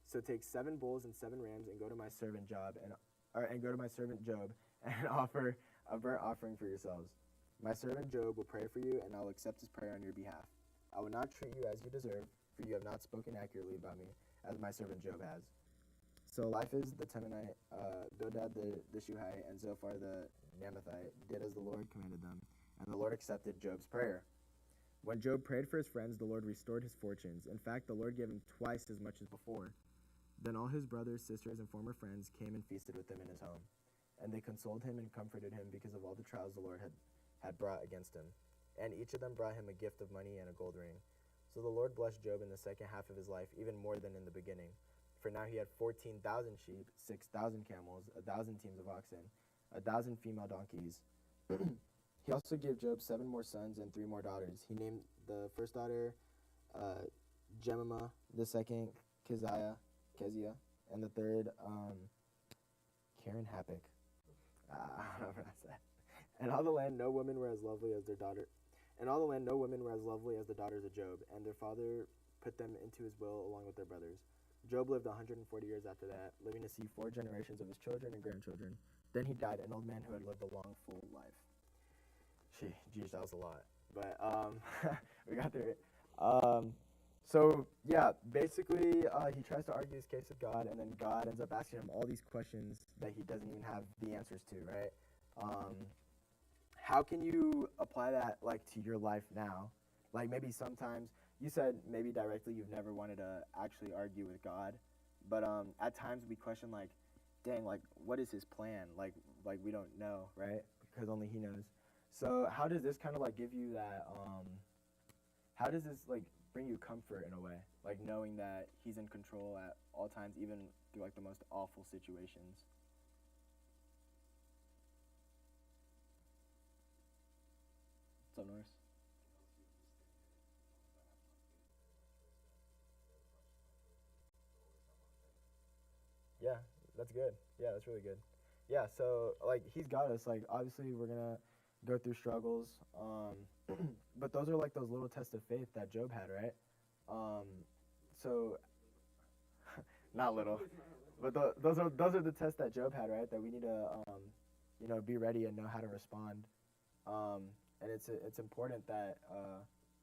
So take 7 bulls and 7 rams and go to my servant Job and offer a burnt offering for yourselves. My servant Job will pray for you, and I will accept his prayer on your behalf. I will not treat you as you deserve, for you have not spoken accurately about me, as my servant Job has. So Eliphaz the Temanite, Bildad the Shuhite, and Zophar the Naamathite did as the Lord commanded them, and the Lord accepted Job's prayer. When Job prayed for his friends, the Lord restored his fortunes. In fact, the Lord gave him twice as much as before. Then all his brothers, sisters, and former friends came and feasted with him in his home. And they consoled him and comforted him because of all the trials the Lord had brought against him. And each of them brought him a gift of money and a gold ring. So the Lord blessed Job in the second half of his life, even more than in the beginning. For now he had 14,000 sheep, 6,000 camels, 1,000 teams of oxen, 1,000 female donkeys. He also gave Job 7 more sons and 3 more daughters. He named the first daughter Jemimah, the second Kezia, and the third Karen Happick. I don't know how to pronounce that. And all the land, no women were as lovely as their daughter. In all the land, no women were as lovely as the daughters of Job, and their father put them into his will along with their brothers. Job lived 140 years after that, living to see 4 generations of his children and grandchildren. Then he died, an old man who had lived a long, full life. Geez, that was a lot. But we got through it. So, yeah, basically, he tries to argue his case with God, and then God ends up asking him all these questions that he doesn't even have the answers to, right? How can you apply that, like, to your life now? Like, maybe sometimes, you said maybe directly you've never wanted to actually argue with God, but at times we question, like, dang, like, what is his plan? Like we don't know, right? Because only he knows. So how does this kind of, like, give you that, how does this, like, bring you comfort in a way? Like, knowing that he's in control at all times, even through, like, the most awful situations. What's up, Norris? Yeah, that's good. Yeah, that's really good. Yeah, so, like, he's got us. Like, obviously we're gonna go through struggles, but those are like those little tests of faith that Job had, right? Um, so not little, but those are the tests that Job had, right? That we need to, be ready and know how to respond. And it's important that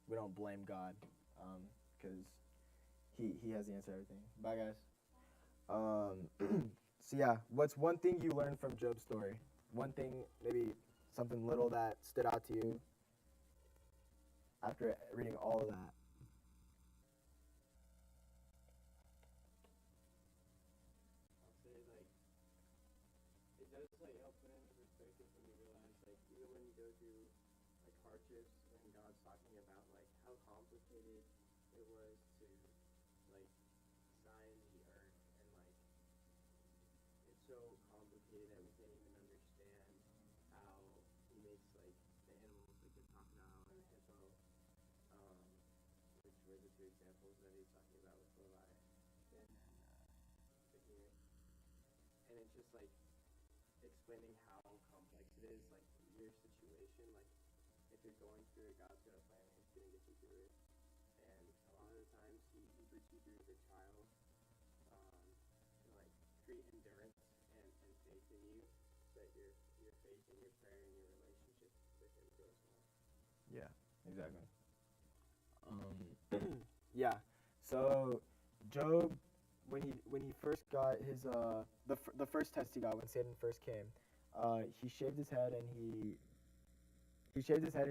we don't blame God, because he has the answer to everything. Bye, guys. So yeah, what's one thing you learned from Job's story? One thing, maybe something little that stood out to you after reading all of that. I'll say like it does like help put into perspective when you realize like even when you go through like hardships when God's talking about like how complicated it was to like design the earth and like it's so complicated that we can't even understand how he makes like the animals like the crocodile and the hippo, um, which were the two examples that he's talking about with Leviathan and the deer. And it's just like explaining how complex it is, like your situation, like if you're going through it, God's got a plan, He's gonna get you through it. And a lot of the times He puts you through the trials to like create endurance and faith in you, so that your faith and your prayer and your relationship with Him grows more. Yeah, exactly. Yeah. So Job, when he first got his the first test he got when Satan first came, he shaved his head and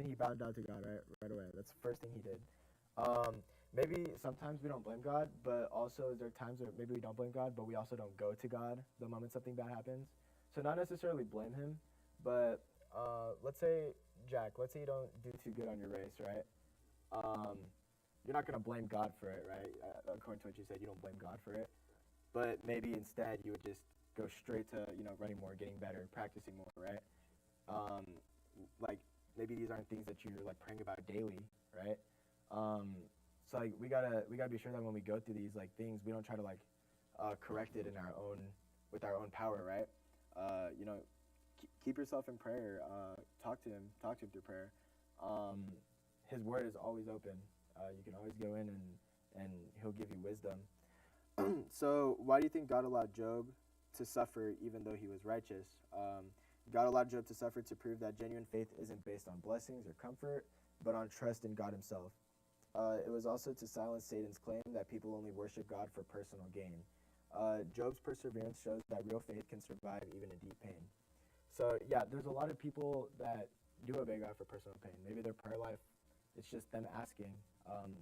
he bowed down to God right away. That's the first thing he did. Um, Maybe sometimes we don't blame God, but also there are times where maybe we don't blame God, but we also don't go to God the moment something bad happens. So not necessarily blame him, but let's say Jack, let's say you don't do too good on your race, right? Um, you're not gonna blame God for it, right? According to what you said, you don't blame God for it, but maybe instead you would just go straight to running more, getting better, practicing more, right? Um, like maybe these aren't things that you're like praying about daily, right? Um, so like we gotta be sure that when we go through these like things, we don't try to like correct it in our own with our own power, right? You know, keep yourself in prayer. Talk to him through prayer. Um, his word is always open. You can always go in and he'll give you wisdom. So why do you think God allowed Job to suffer even though he was righteous? God allowed Job to suffer to prove that genuine faith isn't based on blessings or comfort, but on trust in God himself. It was also to silence Satan's claim that people only worship God for personal gain. Job's perseverance shows that real faith can survive even in deep pain. So yeah, there's a lot of people that do obey God for personal pain. Maybe their prayer life, it's just them asking,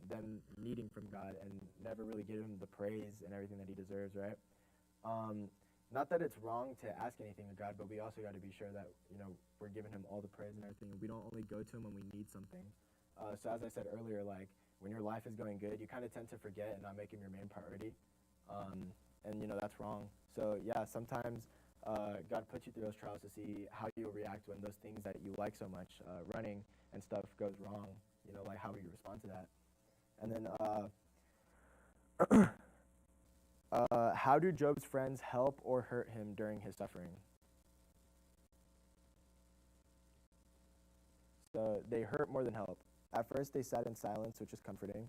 them needing from God, and never really giving him the praise and everything that he deserves, right? Um, Not that it's wrong to ask anything of God, but we also got to be sure that we're giving him all the praise and everything. We don't only go to him when we need something. So as I said earlier, like when your life is going good, you kind of tend to forget and not make him your main priority, and that's wrong. So yeah, sometimes God puts you through those trials to see how you'll react when those things that you like so much, running and stuff, goes wrong. Like how will you respond to that? And then how do Job's friends help or hurt him during his suffering? So they hurt more than help. At first, they sat in silence, which is comforting.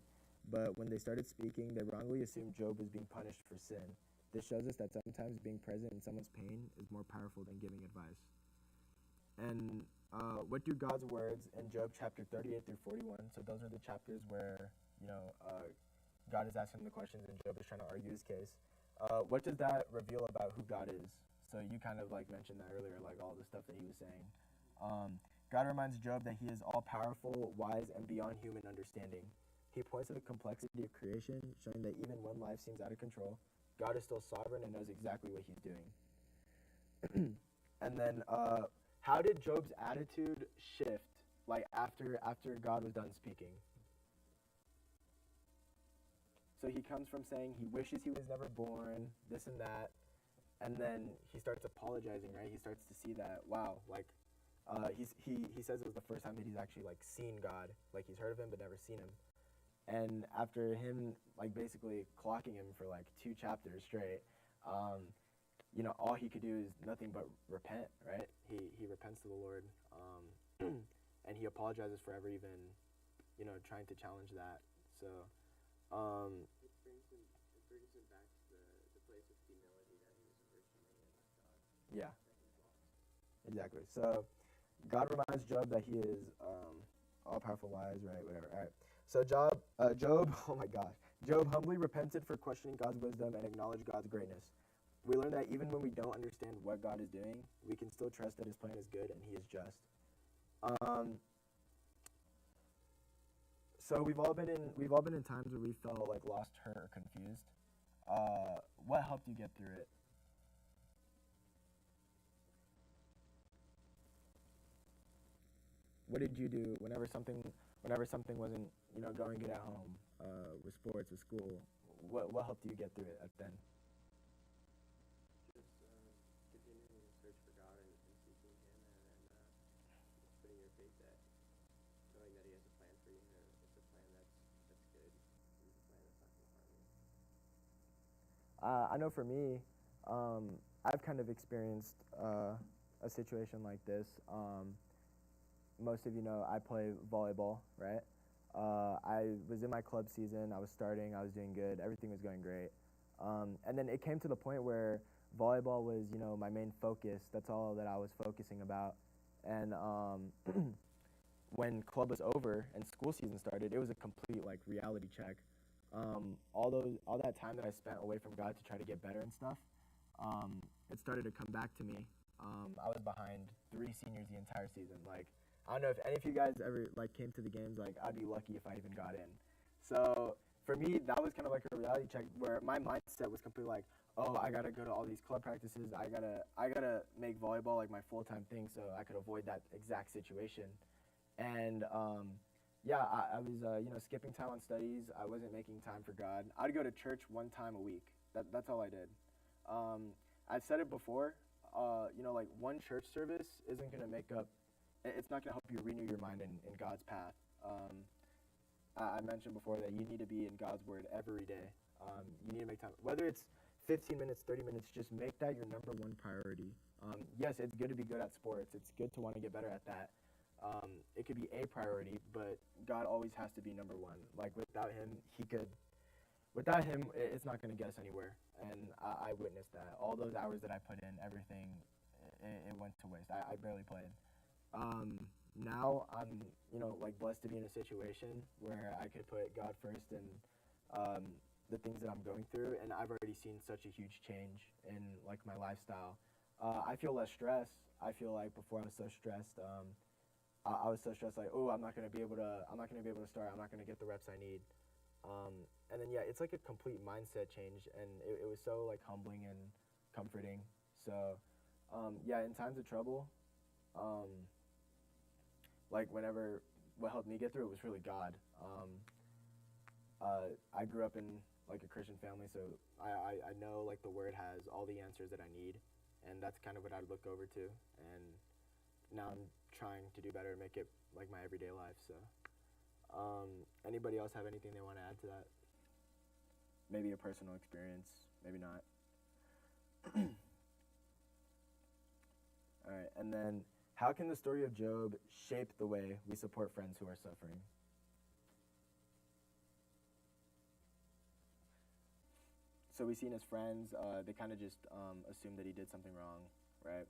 But when they started speaking, they wrongly assumed Job was being punished for sin. This shows us that sometimes being present in someone's pain is more powerful than giving advice. And what do God's words in Job chapter 38 through 41? So those are the chapters where, God is asking the questions and Job is trying to argue his case. What does that reveal about who God is? So you kind of like mentioned that earlier, like all the stuff that he was saying. God reminds Job that he is all-powerful, wise, and beyond human understanding. He points to the complexity of creation, showing that even when life seems out of control, God is still sovereign and knows exactly what he's doing. And then, how did Job's attitude shift, like after God was done speaking? So he comes from saying he wishes he was never born, this and that, and then he starts apologizing, right? He starts to see that, wow, like, he says it was the first time that he's actually like seen God, like he's heard of him but never seen him. And after him, like basically clocking him for like 2 chapters straight, all he could do is nothing but repent, right? He repents to the Lord, and he apologizes for ever even, trying to challenge that. So, It brings him back to the place of humility that he was originally in with God. yeah, That he lost. exactly. So God reminds Job that he is all-powerful, wise, right? Whatever. All right. So Job, oh my gosh, Job humbly repented for questioning God's wisdom and acknowledged God's greatness. We learn that even when we don't understand what God is doing, we can still trust that his plan is good and he is just. So we've all been in times where we felt like lost, hurt, or confused. What helped you get through it? What did you do whenever something wasn't going good at home, with sports, with school? What helped you get through it then? Just continuing to search for God and seeking Him, and then just putting your faith that, knowing that He has a plan for you, and it's a plan that's good, and it's a plan that's not going to harm you. I know for me, I've kind of experienced a situation like this. Most of you know I play volleyball, right? I was in my club season. I was starting. I was doing good. Everything was going great. And then it came to the point where volleyball was, my main focus. That's all that I was focusing about. And when club was over and school season started, it was a complete like reality check. All that time that I spent away from God to try to get better and stuff, it started to come back to me. I was behind 3 seniors the entire season. Like, I don't know if any of you guys ever like came to the games. Like, I'd be lucky if I even got in. So for me, that was kind of like a reality check where my mindset was completely like, oh, I gotta go to all these club practices. I gotta make volleyball like my full-time thing so I could avoid that exact situation. And I was skipping time on studies. I wasn't making time for God. I'd go to church 1 time a week. That's all I did. I've said it before. Like 1 church service isn't gonna make up. It's not gonna help you renew your mind in God's path. I mentioned before that you need to be in God's word every day. You need to make time, whether it's 15 minutes, 30 minutes, just make that your number 1 priority. Yes, it's good to be good at sports. It's good to want to get better at that. It could be a priority, but God always has to be number 1. Like without him, it's not going to get us anywhere. And I witnessed that. All those hours that I put in, everything, it went to waste. I barely played. Now I'm, like blessed to be in a situation where I could put God first and the things that I'm going through, and I've already seen such a huge change in like my lifestyle. I feel less stress. I feel like before I was so stressed. I was so stressed, like, oh, I'm not gonna be able to start. I'm not gonna get the reps I need. And then it's like a complete mindset change, and it was so like humbling and comforting. So, in times of trouble, like what helped me get through it was really God. I grew up in like a Christian family, so I know like the Word has all the answers that I need, and that's kind of what I'd look over to. And now I'm trying to do better and make it like my everyday life. So, anybody else have anything they want to add to that? Maybe a personal experience, maybe not. All right, and then how can the story of Job shape the way we support friends who are suffering? so we seen his friends. They kind of just assumed that he did something wrong, right?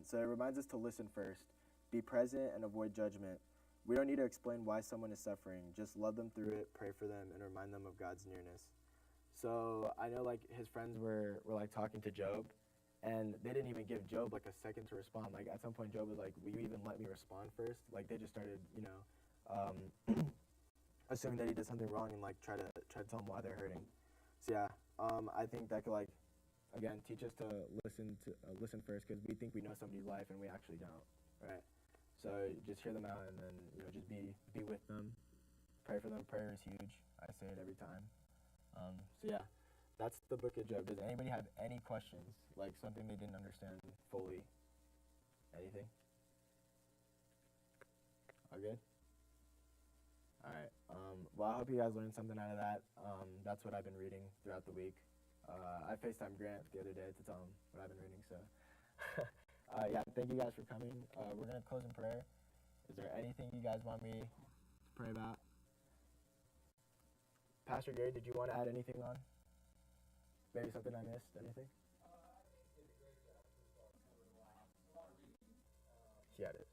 So it reminds us to listen first, be present, and avoid judgment. We don't need to explain why someone is suffering. Just love them through it, pray for them, and remind them of God's nearness. So I know like his friends were like talking to Job, and they didn't even give Job like a second to respond. Like at some point, Job was like, "Will you even let me respond first?" Like they just started, assuming that he did something wrong and like try to tell him why they're hurting. So yeah, I think that could like again teach us to listen first because we think we know somebody's life and we actually don't, right? So just hear them out and then just be with them, pray for them. Prayer is huge. I say it every time. So yeah, that's the book of Job. Does anybody have any questions? Like something they didn't understand fully? Anything? All good? All right. Well, I hope you guys learned something out of that. That's what I've been reading throughout the week. I FaceTimed Grant the other day to tell him what I've been reading. So yeah, thank you guys for coming. We're going to close in prayer. Is there anything you guys want me to pray about? Pastor Gary, did you want to add anything on? Maybe something I missed? Anything? Yeah, it is.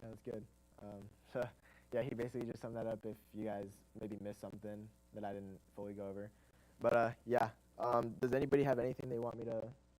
Yeah, that's good. So, yeah, he basically just summed that up if you guys maybe missed something that I didn't fully go over. But, yeah, does anybody have anything they want me to